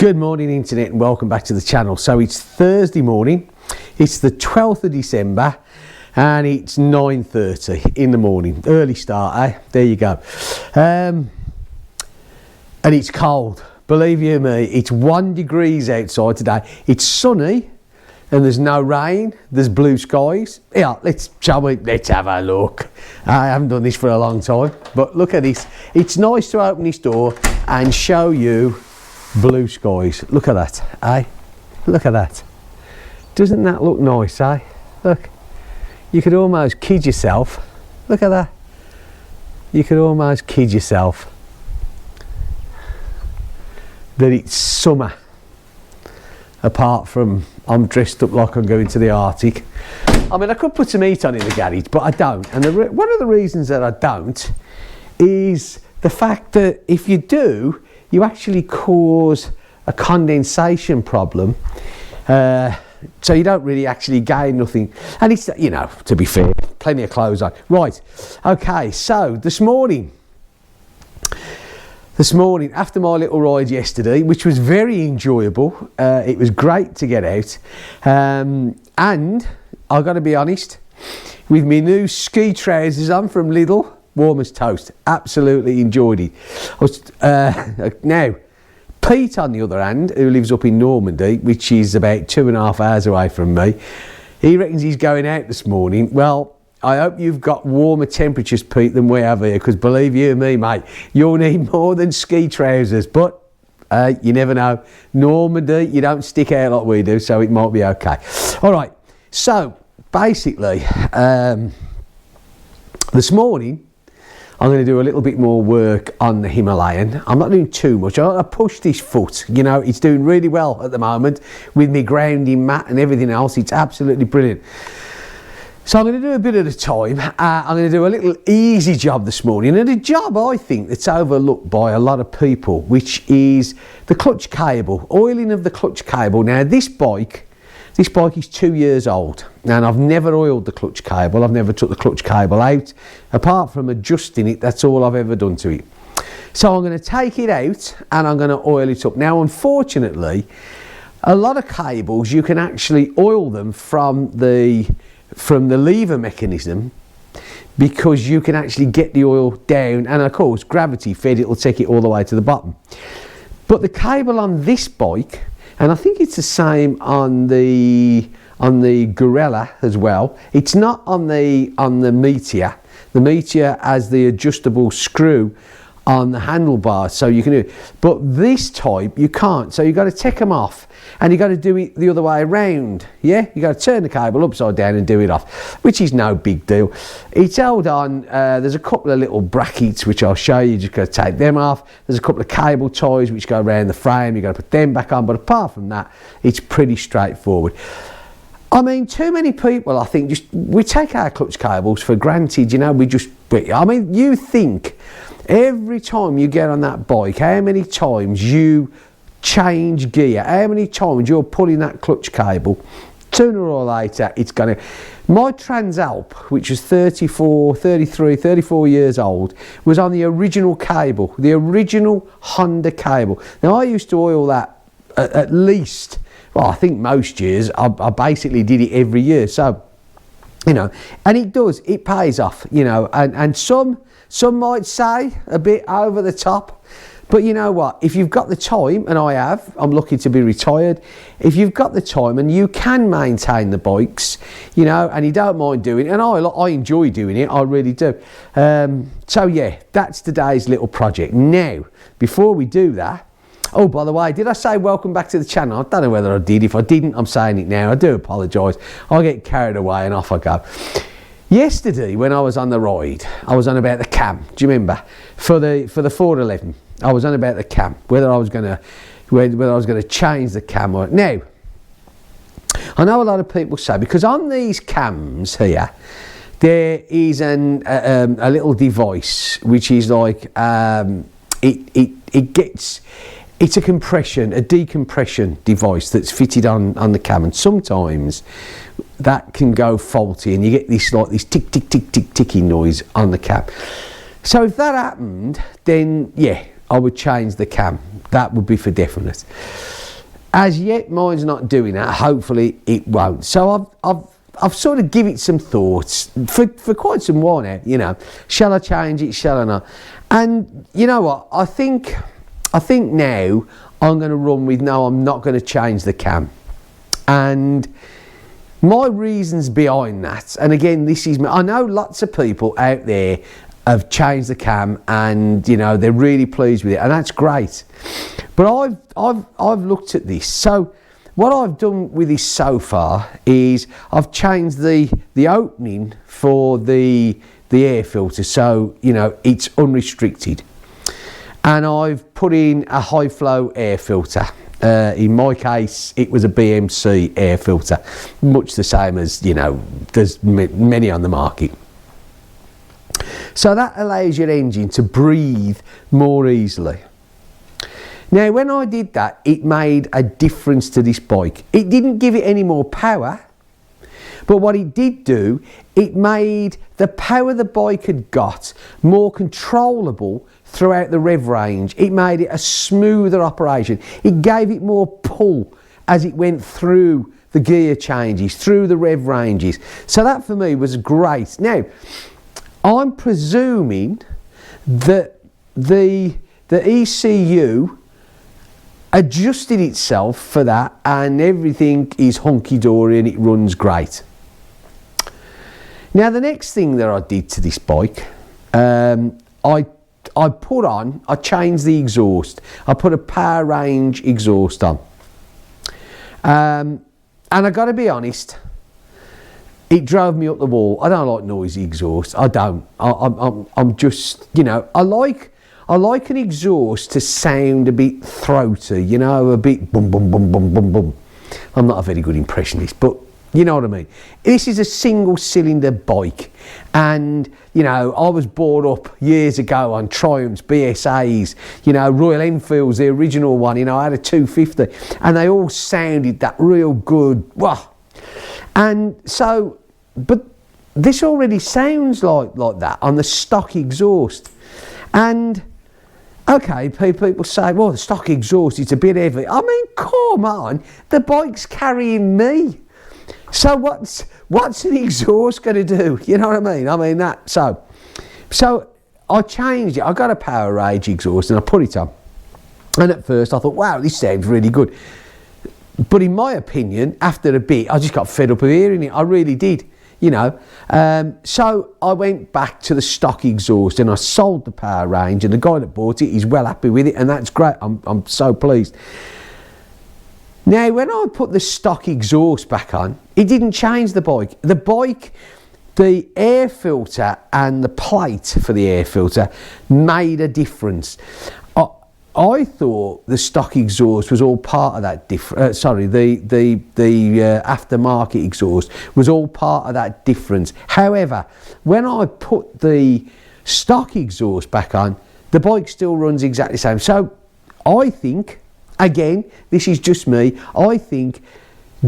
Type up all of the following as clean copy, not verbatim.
Good morning internet and welcome back to the channel. So it's Thursday morning, it's the 12th of December and it's 9:30 in the morning. Early start, eh? There you go. And it's cold, believe you me. It's 1 degree outside today. It's sunny and there's no rain, there's blue skies. Yeah, let's have a look. I haven't done this for a long time, but look at this. It's nice to open this door and show you blue skies. Look at that, eh? Look at that. Doesn't that look nice, eh? Look, you could almost kid yourself. Look at that. You could almost kid yourself that it's summer, apart from I'm dressed up like I'm going to the Arctic. I mean, I could put some heat on in the garage, but I don't. And one of the reasons that I don't is the fact that if you do, you actually cause a condensation problem, so you don't really actually gain nothing. And it's, you know, to be fair, plenty of clothes on. Right, okay, so this morning, after my little ride yesterday, which was very enjoyable, it was great to get out, and I've got to be honest, with my new ski trousers on from Lidl, warm as toast. Absolutely enjoyed it. Now, Pete, on the other hand, who lives up in Normandy, which is about 2.5 hours away from me, he reckons he's going out this morning. Well, I hope you've got warmer temperatures, Pete, than we have here, because believe you me, mate, you'll need more than ski trousers. But you never know. Normandy, you don't stick out like we do, so it might be okay. All right, so basically, this morning, I'm going to do a little bit more work on the Himalayan. I'm not doing too much. I push this foot. You know, it's doing really well at the moment with me grounding mat and everything else. It's absolutely brilliant. So I'm going to do a bit at a time. I'm going to do a little easy job this morning, and a job I think that's overlooked by a lot of people, which is the clutch cable, oiling of the clutch cable. Now this bike is 2 years old, and I've never oiled the clutch cable. I've never took the clutch cable out. Apart from adjusting it, that's all I've ever done to it. So I'm going to take it out and I'm going to oil it up. Now, unfortunately, a lot of cables, you can actually oil them from the lever mechanism, because you can actually get the oil down, and of course, gravity fed, it'll take it all the way to the bottom. But the cable on this bike, and I think it's the same on the Gorilla as well. It's not on the Meteor. The Meteor has the adjustable screw on the handlebars, so you can do it. But this type you can't. So you've got to take them off, and you've got to do it the other way around. Yeah, you got to turn the cable upside down and do it off, which is no big deal. It's held on. There's a couple of little brackets which I'll show you. You just got to take them off. There's a couple of cable ties which go around the frame. You got to put them back on. But apart from that, it's pretty straightforward. I mean, too many people, I think, we take our clutch cables for granted. You know, I mean, you think every time you get on that bike, how many times you change gear, how many times you're pulling that clutch cable, sooner or later it's going to... My Transalp, which was 34 years old, was on the original cable, the original Honda cable. Now, I used to oil that at least, well, I think most years. I basically did it every year. So, you know, and it pays off, you know, and some might say a bit over the top, but you know what, if you've got the time, and I'm lucky to be retired, if you've got the time and you can maintain the bikes, you know, and you don't mind doing it, and I enjoy doing it, I really do. So yeah, that's today's little project. Now, before we do that, oh, by the way, did I say welcome back to the channel? I don't know whether I did. If I didn't, I'm saying it now. I do apologise. I get carried away and off I go. Yesterday, when I was on the ride, I was on about the cam. Do you remember? For the 411, I was on about the cam. Whether I was going to change the cam or now. I know a lot of people say, because on these cams here, there is a little device which is like it's a decompression device that's fitted on the cam, and sometimes that can go faulty and you get this tick tick tick tick ticking noise on the cam. So if that happened, then yeah, I would change the cam. That would be for definite. As yet, mine's not doing that. Hopefully, it won't. So I've sort of given it some thoughts for quite some while now. You know, shall I change it? Shall I not? And you know what? I think now I'm going to run with no. I'm not going to change the cam. And my reasons behind that, and again, this is I know lots of people out there have changed the cam, and you know they're really pleased with it, and that's great. But I've looked at this. So what I've done with this so far is I've changed the opening for the air filter, so you know it's unrestricted, and I've put in a high flow air filter. In my case, it was a BMC air filter, much the same as, you know, there's many on the market. So that allows your engine to breathe more easily. Now, when I did that, it made a difference to this bike. It didn't give it any more power, but what it did do, it made the power the bike had got more controllable throughout the rev range. It made it a smoother operation. It gave it more pull as it went through the gear changes, through the rev ranges. So that for me was great. Now, I'm presuming that the ECU adjusted itself for that and everything is hunky-dory and it runs great. Now, the next thing that I did to this bike, I changed the exhaust. I put a power range exhaust on. And I got to be honest, it drove me up the wall. I don't like noisy exhaust. I don't. I'm just, you know, I like an exhaust to sound a bit throaty, you know, a bit bum bum bum bum bum bum. I'm not a very good impressionist, but you know what I mean. This is a single cylinder bike, and you know I was brought up years ago on Triumphs, BSAs, you know, Royal Enfields, the original one. You know, I had a 250, and they all sounded that real good. Wow. And so, but this already sounds like that on the stock exhaust, and okay, people say, well, the stock exhaust is a bit heavy. I mean, come on, the bike's carrying me. So what's an exhaust going to do? You know what I mean? I mean that. So I changed it. I got a power range exhaust and I put it on. And at first I thought, wow, this sounds really good. But in my opinion, after a bit, I just got fed up of hearing it. I really did, you know. So I went back to the stock exhaust and I sold the power range, and the guy that bought it is well happy with it, and that's great. I'm so pleased. Now, when I put the stock exhaust back on, it didn't change the bike. The bike, the air filter and the plate for the air filter made a difference. I thought the stock exhaust was all part of that the aftermarket exhaust was all part of that difference. However, when I put the stock exhaust back on, the bike still runs exactly the same. So I think, again, this is just me, I think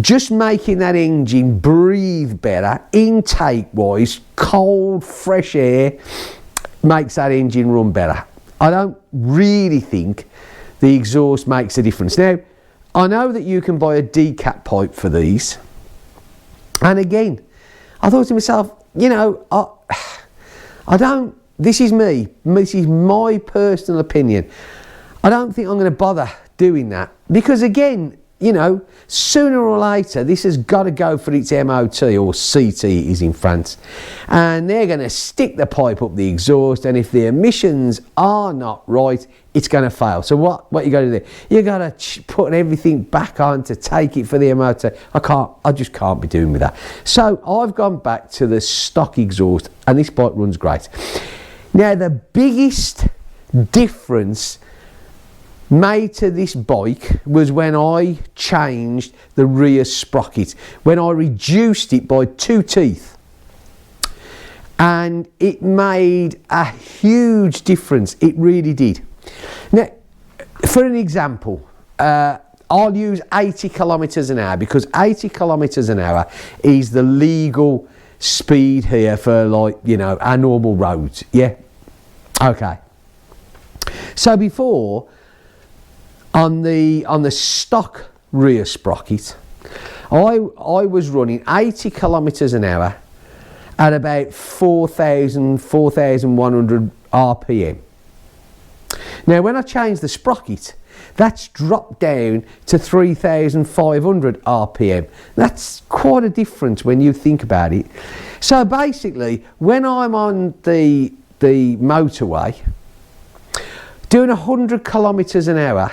just making that engine breathe better, intake wise, cold, fresh air, makes that engine run better. I don't really think the exhaust makes a difference. Now, I know that you can buy a decap pipe for these, and again, I thought to myself, you know, I don't, this is me, this is my personal opinion. I don't think I'm going to bother doing that, because again, you know, sooner or later this has got to go for its MOT, or CT it is in France, and they're going to stick the pipe up the exhaust, and if the emissions are not right, it's going to fail. So what you got to do? You got to put everything back on to take it for the MOT. I just can't be doing with that. So I've gone back to the stock exhaust, and this bike runs great. Now, the biggest difference made to this bike was when I changed the rear sprocket, when I reduced it by 2 teeth, and it made a huge difference. It really did. Now, for an example, I'll use 80 kilometres an hour, because 80 kilometres an hour is the legal speed here for, like, you know, our normal roads. Yeah, okay. So before, On the stock rear sprocket, I was running 80 kilometres an hour at about 4,100 RPM. Now when I changed the sprocket, that's dropped down to 3,500 RPM. That's quite a difference when you think about it. So basically, when I'm on the motorway, doing 100 kilometres an hour,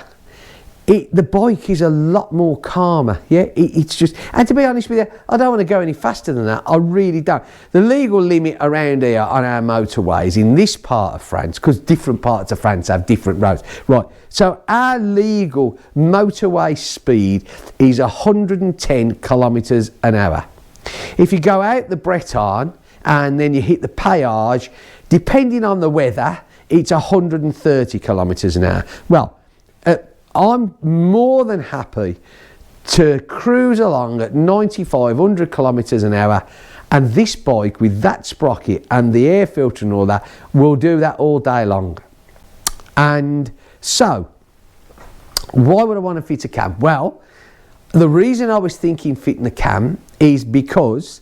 the bike is a lot more calmer, yeah? It's just, and to be honest with you, I don't want to go any faster than that, I really don't. The legal limit around here on our motorways in this part of France, because different parts of France have different roads, right, so our legal motorway speed is 110 kilometres an hour. If you go out the Breton and then you hit the péage, depending on the weather, it's 130 kilometres an hour. Well, I'm more than happy to cruise along at 9,500 kilometres an hour, and this bike with that sprocket and the air filter and all that will do that all day long. And so, why would I want to fit a cam? Well, the reason I was thinking fitting the cam is because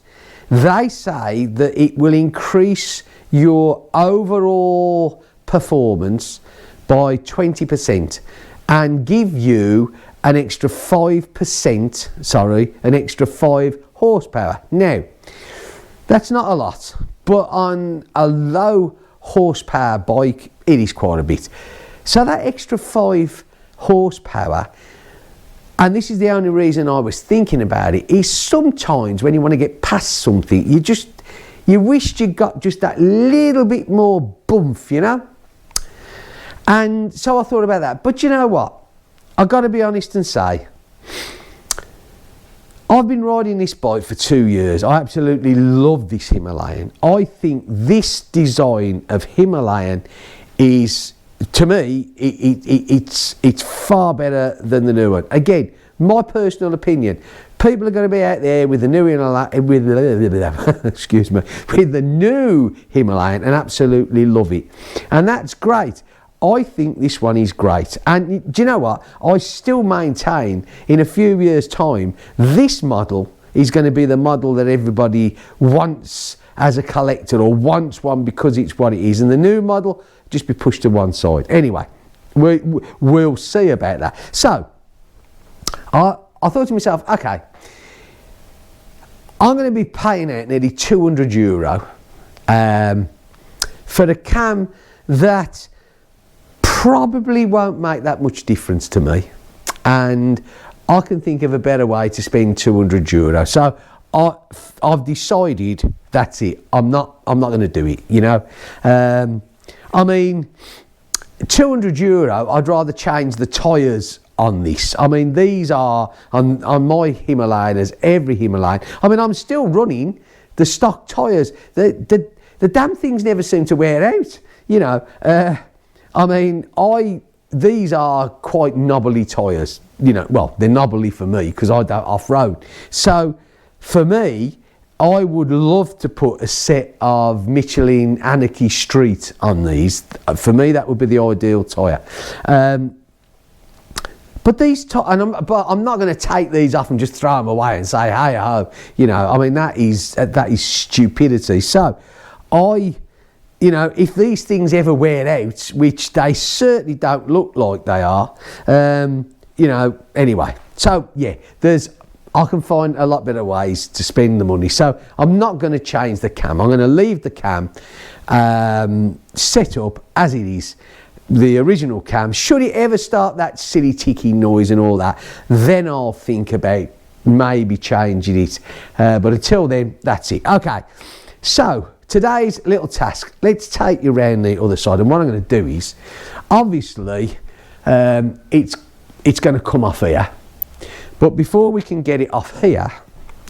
they say that it will increase your overall performance by 20%. And give you an extra 5 horsepower. Now, that's not a lot, but on a low horsepower bike, it is quite a bit. So that extra 5 horsepower, and this is the only reason I was thinking about it, is sometimes when you want to get past something, you wished you got just that little bit more bump, you know? And so I thought about that. But you know what? I've got to be honest and say, I've been riding this bike for 2 years. I absolutely love this Himalayan. I think this design of Himalayan is, to me, it's far better than the new one. Again, my personal opinion. People are going to be out there with the new Himalayan, with the new Himalayan and absolutely love it. And that's great. I think this one is great, and do you know what? I still maintain in a few years' time this model is going to be the model that everybody wants as a collector, or wants one because it's what it is, and the new model just be pushed to one side. Anyway, we'll see about that. So I thought to myself, okay, I'm going to be paying out nearly €200 for the cam that probably won't make that much difference to me, and I can think of a better way to spend €200. So I've decided that's it. I'm not going to do it. You know, I mean, €200. I'd rather change the tyres on this. I mean, these are on my Himalayan, as every Himalayan. I mean, I'm still running the stock tyres. The damn things never seem to wear out. You know. I mean, these are quite knobbly tyres, you know. Well, they're knobbly for me because I don't off-road. So, for me, I would love to put a set of Michelin Anarchy Street on these. For me, that would be the ideal tyre. But these, but I'm not going to take these off and just throw them away and say, hey ho, you know. I mean, that is stupidity. So, you know, if these things ever wear out, which they certainly don't look like they are, you know, anyway. So, yeah, I can find a lot better ways to spend the money. So, I'm not going to change the cam. I'm going to leave the cam set up as it is, the original cam. Should it ever start that silly ticking noise and all that, then I'll think about maybe changing it. But until then, that's it. Okay, so today's little task, let's take you around the other side, and what I'm going to do is, obviously, it's going to come off here, but before we can get it off here,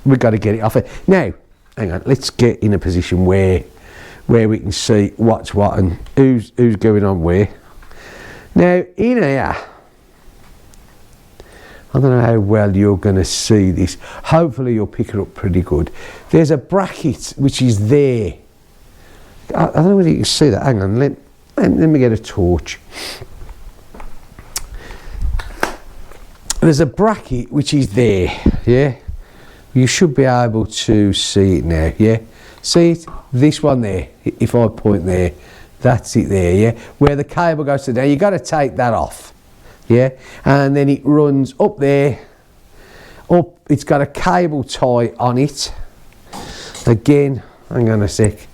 we've got to get it off here. Now, hang on, let's get in a position where we can see what's what and who's going on where. Now, in here, I don't know how well you're going to see this. Hopefully you'll pick it up pretty good. There's a bracket which is there. I don't know whether you can see that. Hang on, let me get a torch. there's a bracket which is there, yeah? You should be able to see it now, yeah? See it? This one there, if I point there, that's it there, yeah? Where the cable goes to now, you've got to take that off, yeah? And then it runs up there, up, it's got a cable tie on it. Again, hang on a sec.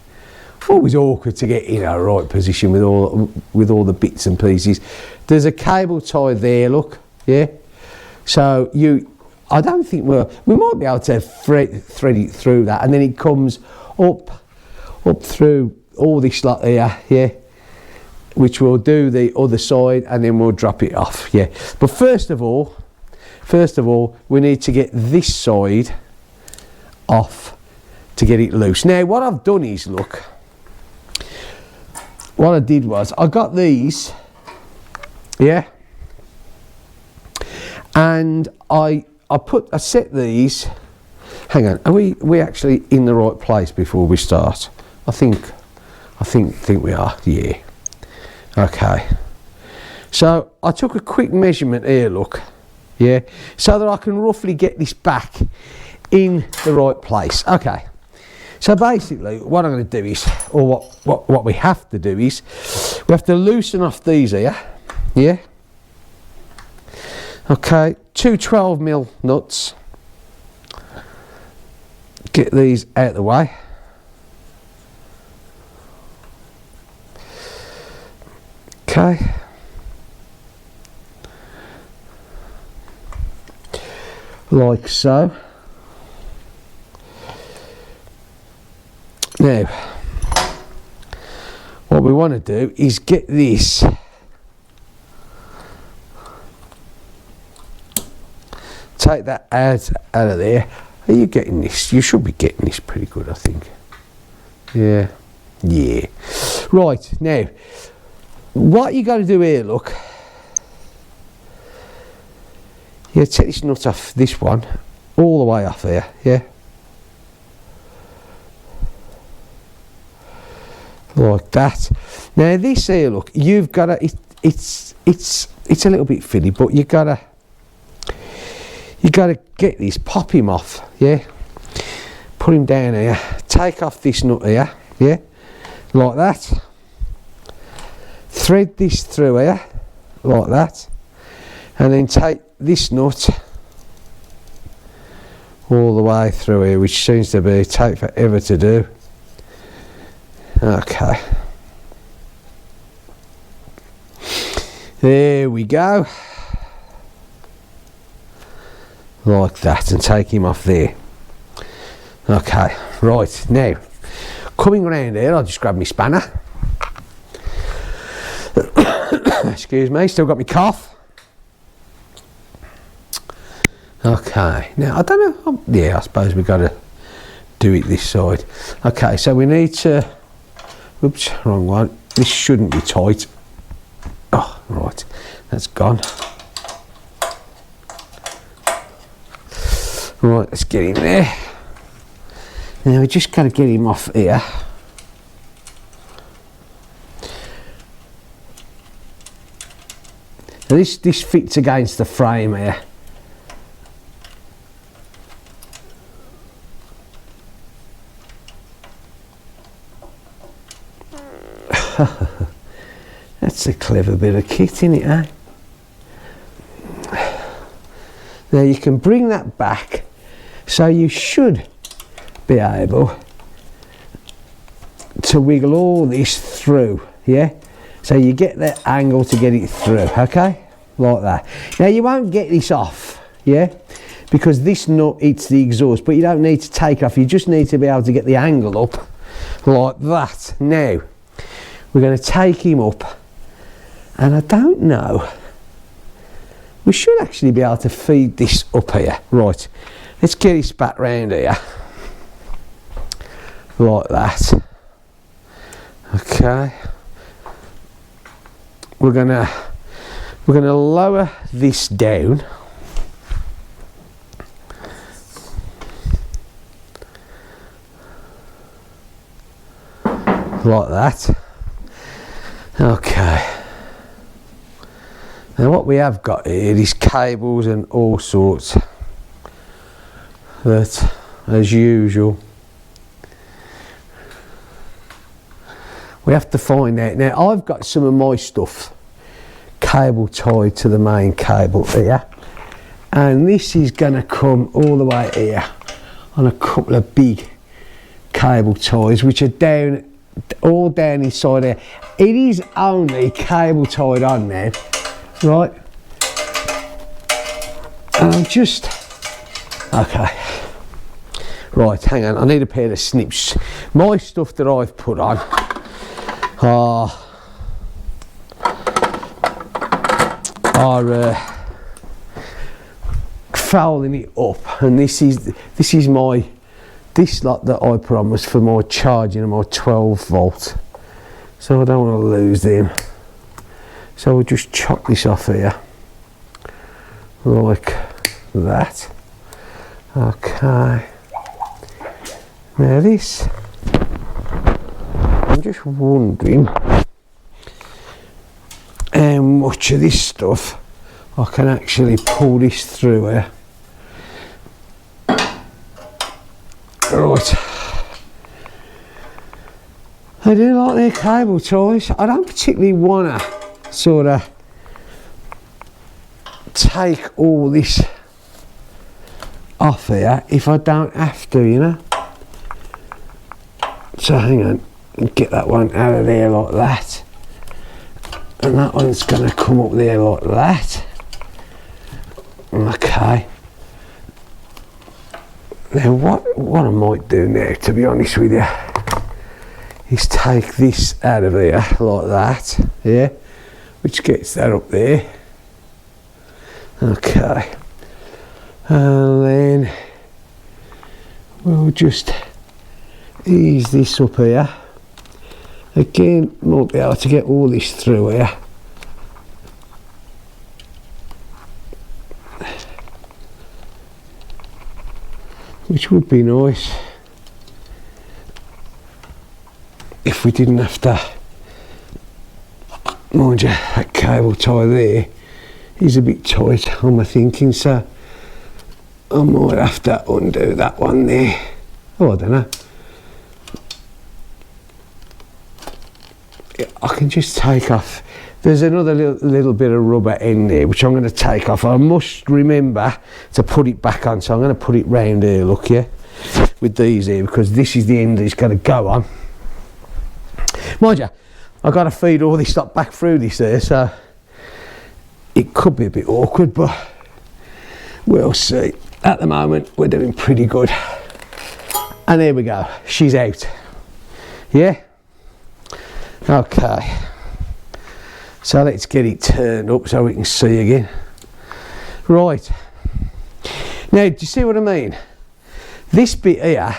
Always awkward to get in a right position with all the bits and pieces. There's a cable tie there, look, yeah? So I don't think we might be able to thread it through that, and then it comes up through all this lot here, yeah, which we'll do the other side, and then we'll drop it off, yeah. But first of all, we need to get this side off to get it loose. Now, what I've done is, look, what I did was I got these, yeah, and I set these. Hang on, are we actually in the right place before we start? I think we are, yeah. Okay. So I took a quick measurement here, look, yeah, so that I can roughly get this back in the right place. Okay. So basically what I'm going to do is, or what we have to do is, we have to loosen off these here, yeah. Okay, two 12mm nuts. Get these out of the way. Okay. Like so. Now, what we want to do is get this take that out of there. Are you getting this? You should be getting this pretty good, I think. Yeah. Right, now, what you got to do here, look, you take this nut off this one, all the way off here, yeah? Like that. Now this here, look, you've got to, it's a little bit fiddly, but you got to get this, pop him off, yeah? Put him down here, take off this nut here, yeah? Like that. Thread this through here, like that. And then take this nut all the way through here, which seems to take forever to do. Okay. There we go. Like that, and take him off there. Okay, right, now, coming around here, I'll just grab my spanner. Excuse me, still got my cough. Okay, now I don't know, yeah, I suppose we've got to do it this side. Okay, so we need to, oops, wrong one, this shouldn't be tight. Oh, right, that's gone. Right, let's get in there. Now we just got to get him off here. Now this fits against the frame here. That's a clever bit of kit, isn't it, eh? Now you can bring that back, so you should be able to wiggle all this through, yeah? So you get that angle to get it through, okay? Like that. Now you won't get this off, yeah? Because this nut hits the exhaust, but you don't need to take it off, you just need to be able to get the angle up, like that. Now, we're going to take him up, and I don't know, we should actually be able to feed this up here. Right, let's get this back round here, like that. Okay, we're gonna lower this down, like that. Okay. Now what we have got here is cables and all sorts that, as usual, we have to find out. Now I've got some of my stuff cable tied to the main cable here, and this is going to come all the way here on a couple of big cable ties which are down, all down inside there. It is only cable tied on now, right? And I'm just, okay, right, hang on, I need a pair of snips. My stuff that I've put on are fouling it up, and this is my, this lot that I put on was for my charging of my 12 volt, so I don't want to lose them. So we'll just chop this off here like that. Okay, now this, I'm just wondering how much of this stuff I can actually pull this through here. Right, I do like their cable ties. I don't particularly want to sort of take all this off here if I don't have to, you know. So hang on, get that one out of there like that, and that one's going to come up there like that. Okay, now what I might do now, to be honest with you, is take this out of here like that, yeah, which gets that up there. Okay, and then we'll just ease this up here. Again, might be able to get all this through here. Which would be nice if we didn't have to, mind you, that cable tie there is a bit tight on my thinking, so I might have to undo that one there. Oh, I don't know. I can just take off. There's another little bit of rubber end there which I'm going to take off. I must remember to put it back on, so I'm going to put it round here, look, yeah, with these here, because this is the end that it's going to go on. Mind you, I've got to feed all this stuff back through this there, so it could be a bit awkward, but we'll see. At the moment we're doing pretty good. And there we go, she's out. Yeah, okay, so let's get it turned up so we can see again. Right, now do you see what I mean? This bit here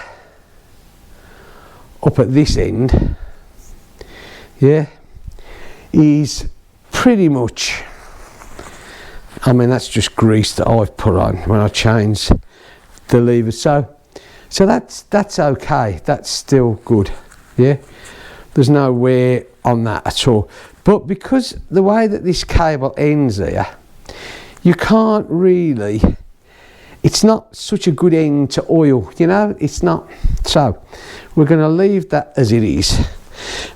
up at this end, yeah, is pretty much, I mean, that's just grease that I've put on when I changed the lever, so that's okay, that's still good, yeah, there's no wear on that at all. But because the way that this cable ends here, you can't really, it's not such a good end to oil, you know, it's not. So we're going to leave that as it is,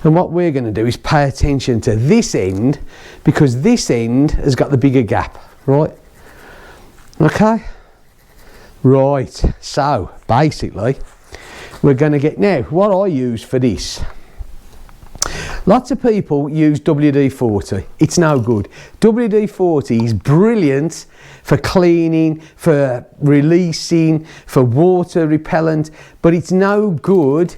and what we're going to do is pay attention to this end, because this end has got the bigger gap, right? Okay, right, so basically we're going to get, now what I use for this, lots of people use WD-40. It's no good. WD-40 is brilliant for cleaning, for releasing, for water repellent, but it's no good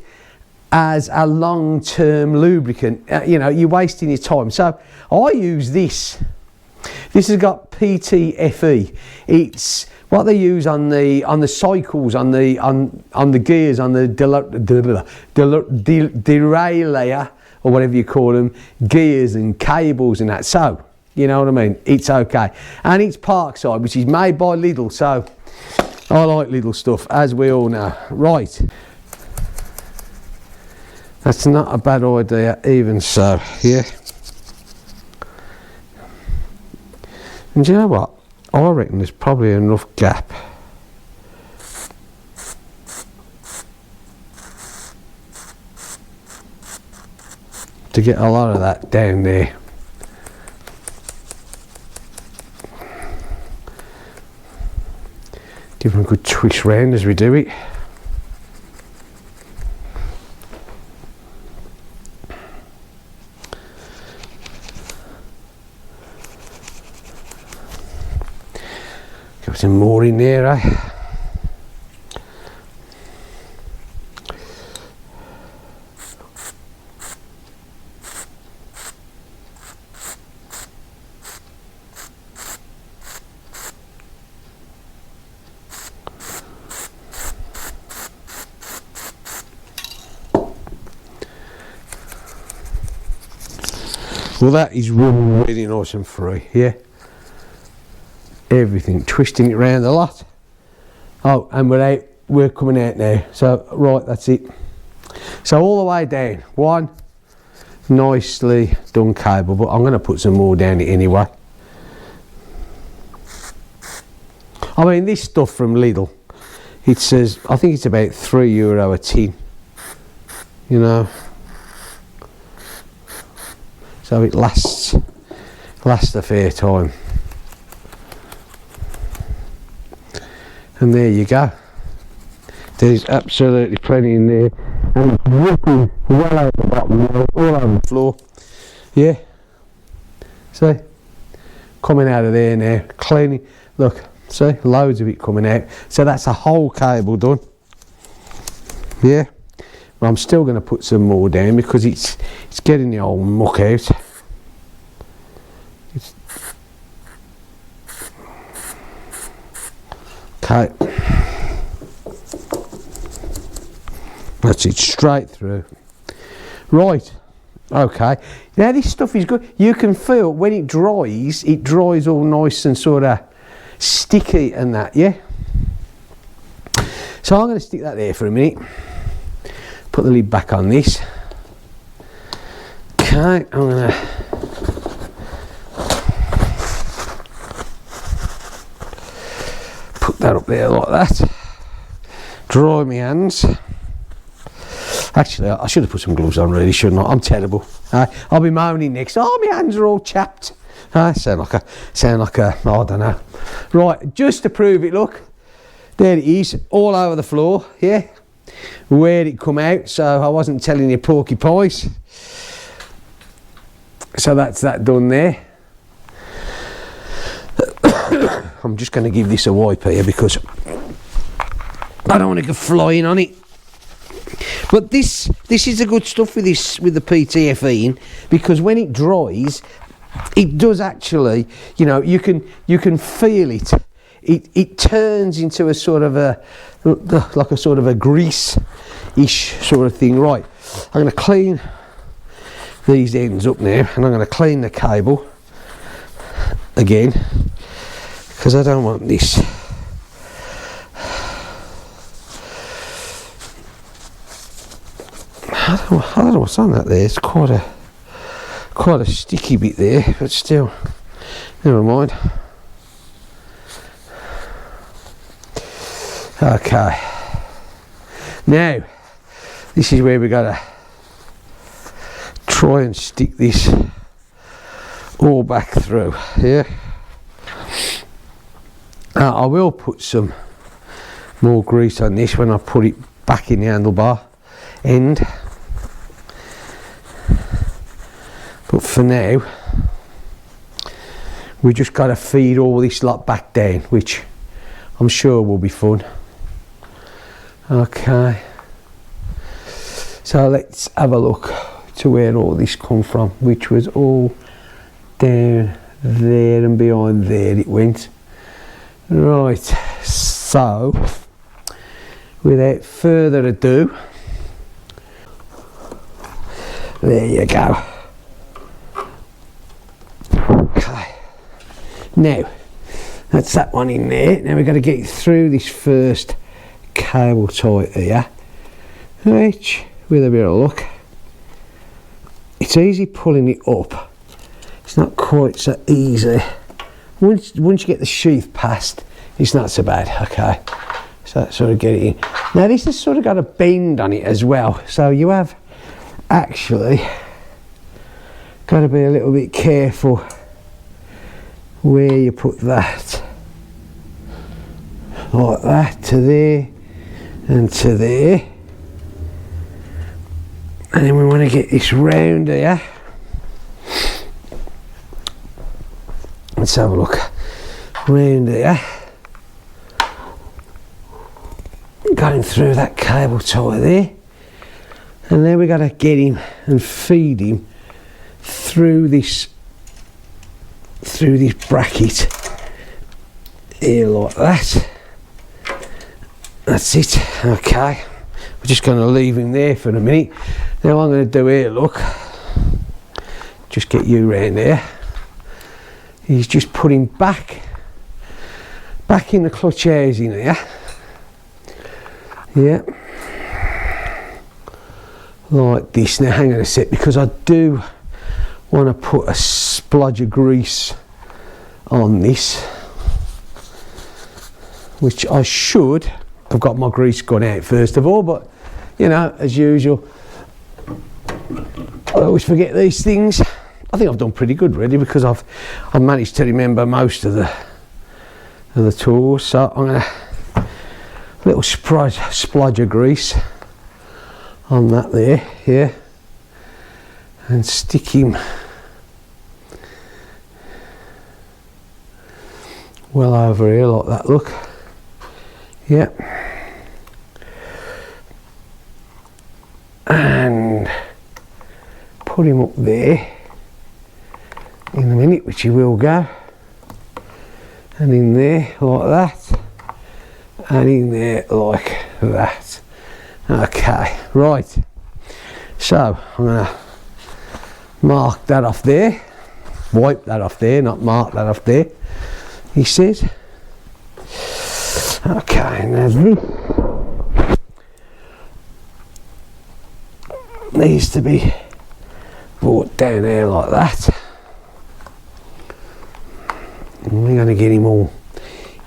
as a long-term lubricant. You know, you're wasting your time. So I use this. This has got PTFE. It's what they use on the cycles, on the gears, on the derailleur, or whatever you call them, gears and cables and that. So, you know what I mean? It's okay. And it's Parkside, which is made by Lidl, so I like Lidl stuff, as we all know. Right. That's not a bad idea, even so, yeah. And do you know what? I reckon there's probably enough gap to get a lot of that down there. Give them a good twist round as we do it. Got some more in there, eh? Well, that is really nice and free, yeah. Everything, twisting it round a lot. Oh, and we're coming out now. So, right, that's it. So all the way down, one nicely done cable, but I'm going to put some more down it anyway. I mean, this stuff from Lidl, it says, I think it's about €3 a tin, you know. So it lasts a fair time. And there you go. There's absolutely plenty in there. And it's dripping well out the bottom, all over the floor. Yeah. See? Coming out of there now. Cleaning. Look, see? Loads of it coming out. So that's a whole cable done. Yeah. But I'm still going to put some more down because it's getting the old muck out. Okay. That's it, straight through. Right. Okay. Now this stuff is good. You can feel when it dries all nice and sort of sticky and that, yeah? So I'm going to stick that there for a minute. Put the lid back on this. Okay, I'm going to put that up there like that. Dry my hands. Actually, I should have put some gloves on, really, shouldn't I? I'm terrible. I'll be moaning next. Oh, my hands are all chapped. Sound like a, I don't know. Right, just to prove it, look. There it is, all over the floor, yeah? Where it come out, so I wasn't telling you porky pies. So that's that done there. I'm just going to give this a wipe here because I don't want to go flying on it. But this is the good stuff with the PTFE in, because when it dries, it does actually, you know, you can feel it. It turns into a sort of like a sort of a grease-ish sort of thing. Right, I'm going to clean these ends up now, and I'm going to clean the cable again because I don't want this. I don't know what's on that there. It's quite a sticky bit there, but still, never mind. Okay, now this is where we gotta try and stick this all back through. Yeah, I will put some more grease on this when I put it back in the handlebar end, but for now we just got to feed all this lot back down, which I'm sure will be fun. Okay, so let's have a look to where all this come from, which was all down there and behind there it went. Right, so without further ado, there you go. Okay, now that's that one in there. Now we've got to get it through this first cable tie here, which, with a bit of luck, it's easy pulling it up. It's not quite so easy once you get the sheath past, it's not so bad. Okay, so that sort of get it in. Now this has sort of got a bend on it as well, so you have actually got to be a little bit careful where you put that, like that, to there and to there. And then we want to get this round here. Let's have a look. Round here. Going through that cable tie there. And then we got to get him and feed him through this bracket here, like that. That's it. Okay, we're just going to leave him there for a minute. Now I'm going to do here, look, just get you round there. He's just putting back in the clutch housing here. Yeah, like this. Now hang on a sec, because I do want to put a splodge of grease on this, which I should have got my grease gun out first of all, but you know, as usual, I always forget these things. I think I've done pretty good really, because I've managed to remember most of the tools. So I'm going to little splodge of grease on that there, yeah, and stick him well over here like that, look. Yeah, and put him up there in a minute, which he will go, and in there like that, and in there like that. Okay, right, so I'm going to mark that off there, wipe that off there, not mark that off there, he says. Okay, now this needs to be brought down there like that. And we're going to get him all,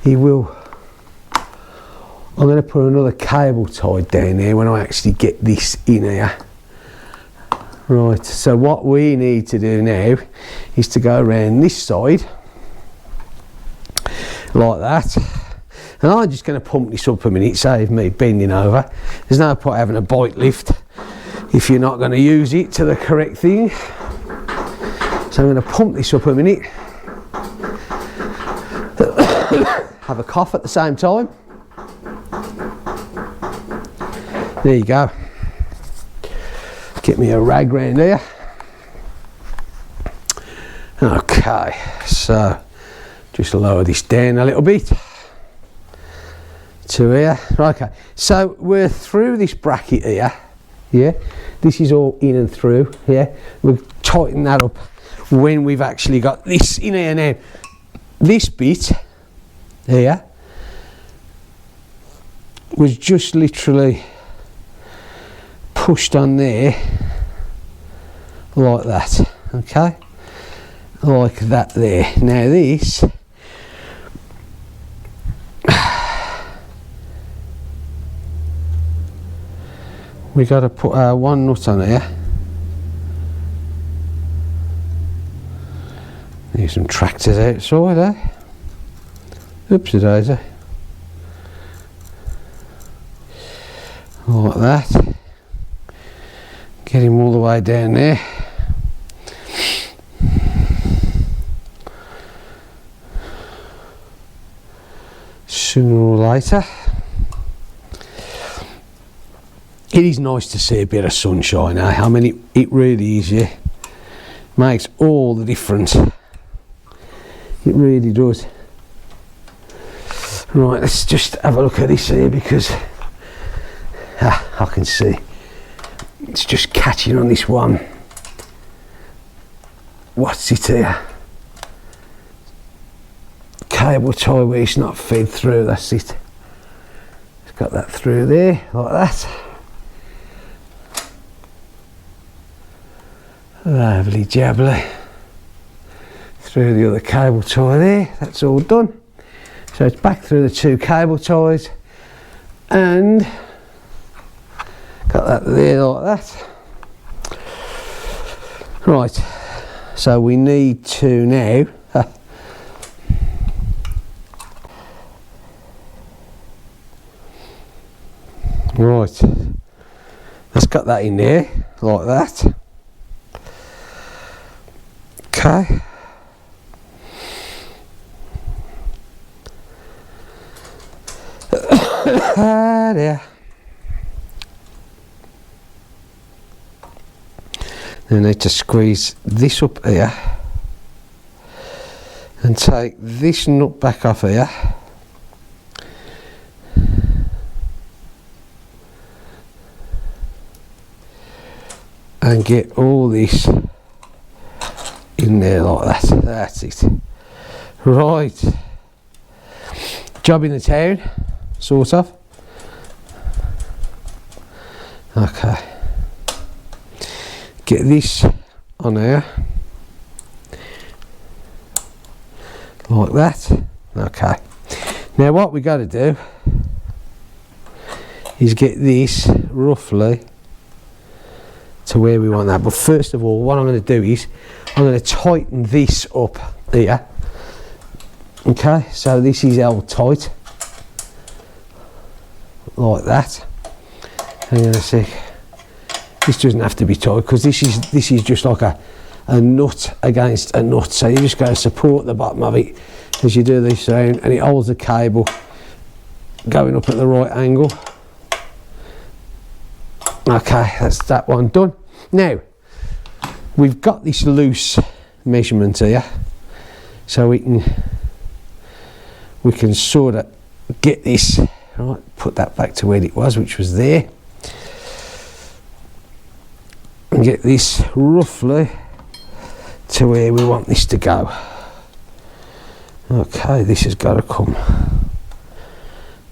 he will, I'm going to put another cable tie down there when I actually get this in here. Right, so what we need to do now is to go around this side like that. And I'm just going to pump this up a minute, save me bending over. There's no point having a bike lift if you're not going to use it to the correct thing. So I'm going to pump this up a minute. Have a cough at the same time. There you go. Get me a rag round there. Okay, so just lower this down a little bit to here. Okay, so we're through this bracket here. Yeah, this is all in and through. Yeah, we'll tighten that up when we've actually got this in here. Now this bit here was just literally pushed on there like that. Okay, like that there. Now this we got to put one nut on here. Need some tractors outside, eh? Oopsie daisy. Like that. Get him all the way down there. Sooner or later. It is nice to see a bit of sunshine, eh? I mean, it really is, yeah. Makes all the difference. It really does. Right, let's just have a look at this here, because I can see it's just catching on this one. What's it here? Cable tie where it's not fed through, that's it. It's got that through there, like that. Lovely jubbly. through the other cable tie there. That's all done. So it's back through the 2 cable ties and got that there like that. Right, so we need to now right, let's got that in there like that. Okay. There. Then I need to squeeze this up here and take this nut back off here. And get all this in there like that. That's it. Right. Job in the town, sort of. Okay. Get this on here. Like that. Okay. Now what we got to do is get this roughly to where we want that. But first of all, what I'm going to do is I'm going to tighten this up here. Okay, so this is held tight like that. Hang on a sec. This doesn't have to be tight because this is just like a nut against a nut. So you just got to support the bottom of it as you do this round, and it holds the cable going up at the right angle. Okay, that's that one done. Now we've got this loose measurement here, so we can sort of get this right. Put that back to where it was, which was there, and get this roughly to where we want this to go. Okay, this has got to come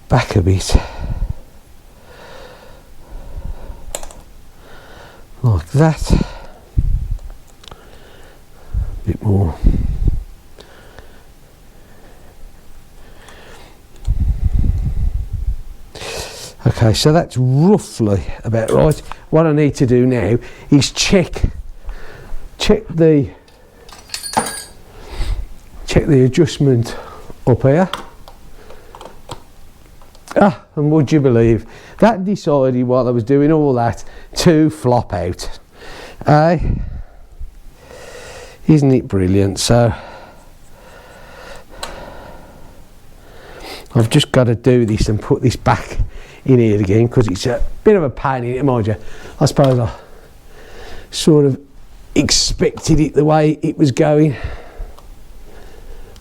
back a bit. Like that. A bit more. Okay, so that's roughly about right. What I need to do now is check the adjustment up here. And would you believe that decided while I was doing all that to flop out? Isn't it brilliant? So I've just got to do this and put this back in here again because it's a bit of a pain in it, mind you. I suppose I sort of expected it the way it was going.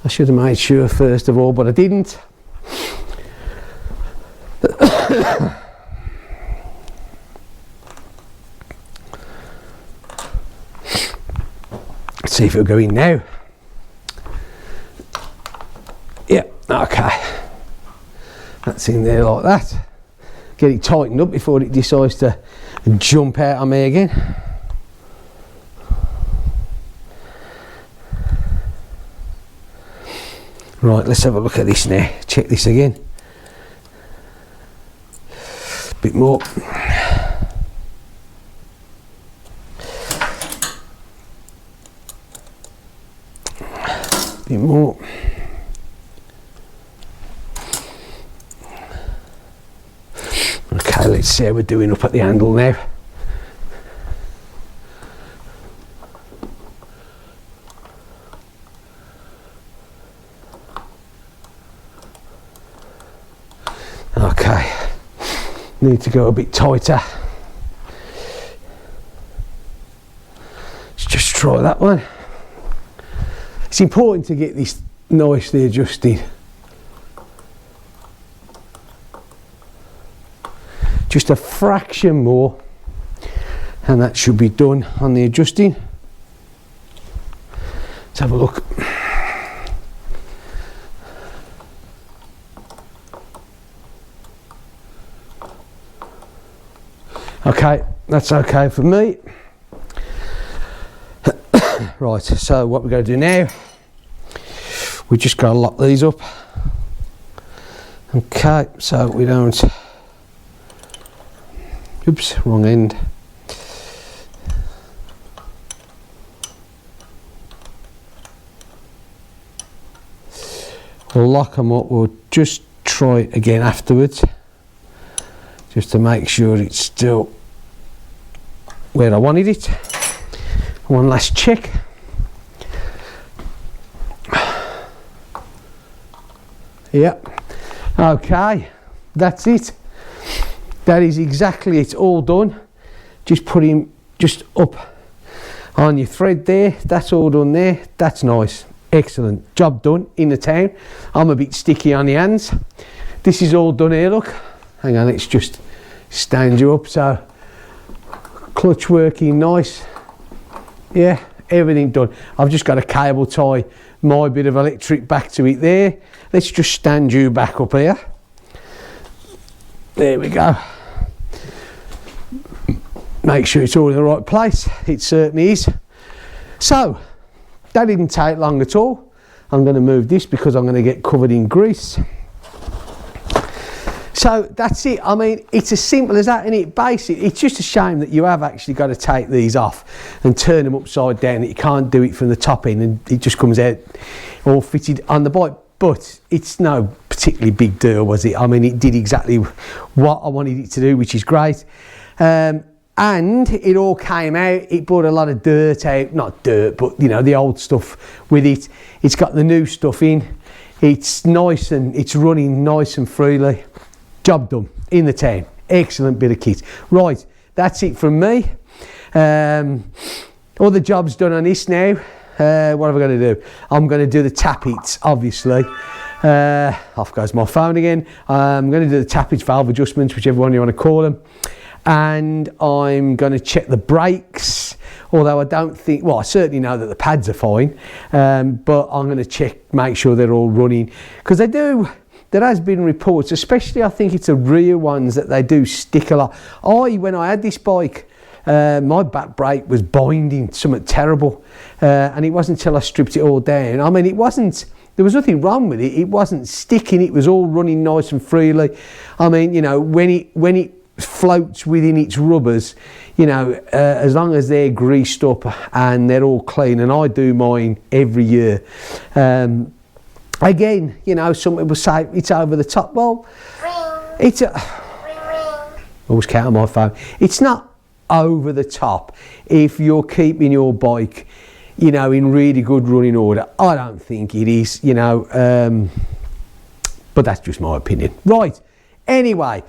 I should have made sure first of all, but I didn't. Let's see if it'll go in now. Yeah, okay. That's in there like that. Get it tightened up before it decides to jump out on me again. Right, let's have a look at this now. Check this again. Bit more. Bit more. Okay, let's see how we're doing up at the handle now. Okay, need to go a bit tighter. Let's just try that one. It's important to get this nicely adjusted. Just a fraction more and that should be done on the adjusting. Let's have a look. Okay, that's okay for me. Right, so what we're going to do now we just got to lock these up. Okay, so we don't, oops, wrong end. We'll lock them up, we'll just try it again afterwards, just to make sure it's still where I wanted it. One last check. Yep. Okay, that's it. That is exactly it, all done. Just put him just up on your thread there. That's all done there. That's nice. Excellent. Job done in the town. I'm a bit sticky on the hands. This is all done here, look. Hang on, let's just stand you up. So, clutch working nice. Yeah, everything done. I've just got to cable tie my bit of electric back to it there. Let's just stand you back up here. There we go. Make sure it's all in the right place. It certainly is. So, that didn't take long at all. I'm going to move this because I'm going to get covered in grease. So that's it. I mean, it's as simple as that, and it's just a shame that you have actually got to take these off and turn them upside down. You can't do it from the top end, and it just comes out all fitted on the bike. But it's no particularly big deal, was it? I mean, it did exactly what I wanted it to do, which is great. And it all came out. It brought a lot of dirt out, not dirt, but you know, the old stuff with it. It's got the new stuff in. It's nice and it's running nice and freely. Job done in the town. Excellent bit of kit. Right, that's it from me. All the job's done on this now. What am I going to do? I'm going to do the tappets, obviously. Off goes my phone again. I'm going to do the tappets, valve adjustments, whichever one you want to call them. And I'm going to check the brakes, although I don't think, well, I certainly know that the pads are fine, but I'm going to check, make sure they're all running, because they do. There has been reports, especially I think it's the rear ones, that they do stick a lot. When I had this bike, my back brake was binding, something terrible, and it wasn't until I stripped it all down. I mean, there was nothing wrong with it. It wasn't sticking. It was all running nice and freely. I mean, you know, when it floats within its rubbers, you know, as long as they're greased up and they're all clean, and I do mine every year. Again, you know, some people say it's over the top. Well, it's always count on my phone. It's not over the top if you're keeping your bike, you know, in really good running order. I don't think it is, you know, but that's just my opinion. Right, anyway,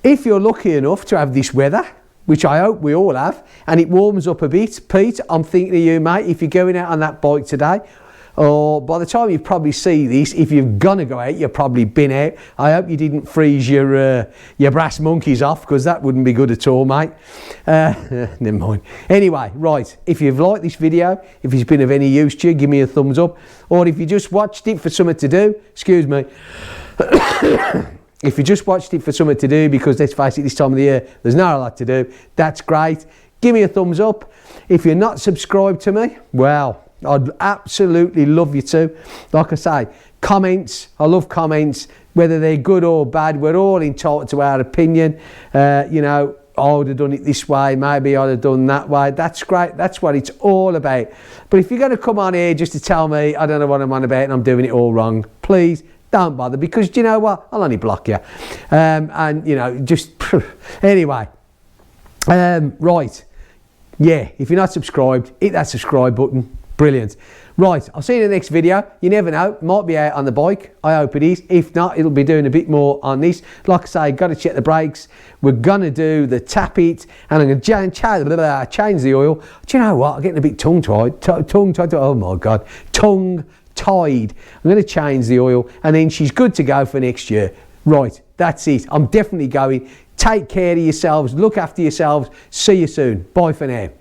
if you're lucky enough to have this weather, which I hope we all have, and it warms up a bit, Pete, I'm thinking of you, mate, if you're going out on that bike today, or by the time you probably see this, if you're gonna go out, you've probably been out. I hope you didn't freeze your brass monkeys off, because that wouldn't be good at all, mate. Never mind. Anyway, right, if you've liked this video, if it's been of any use to you, give me a thumbs up. Or if you just watched it for something to do, excuse me. If you just watched it for something to do, because let's face it, this time of the year, there's not a lot to do, that's great. Give me a thumbs up. If you're not subscribed to me, well, I'd absolutely love you to. Like I say, comments, I love comments, whether they're good or bad, we're all entitled to our opinion. You know, I would have done it this way, maybe I'd have done that way. That's great, that's what it's all about. But if you're going to come on here just to tell me I don't know what I'm on about and I'm doing it all wrong, please don't bother, because do you know what? I'll only block you. And, you know, just, anyway. Right. Yeah, if you're not subscribed, hit that subscribe button. Brilliant. Right, I'll see you in the next video. You never know, might be out on the bike. I hope it is. If not, it'll be doing a bit more on this. Like I say, got to check the brakes. We're going to do the tap it, and I'm going to change the oil. Do you know what? I'm getting a bit tongue-tied. Tongue-tied. Oh, my God. Tongue-tied. I'm going to change the oil, and then she's good to go for next year. Right, that's it. I'm definitely going. Take care of yourselves. Look after yourselves. See you soon. Bye for now.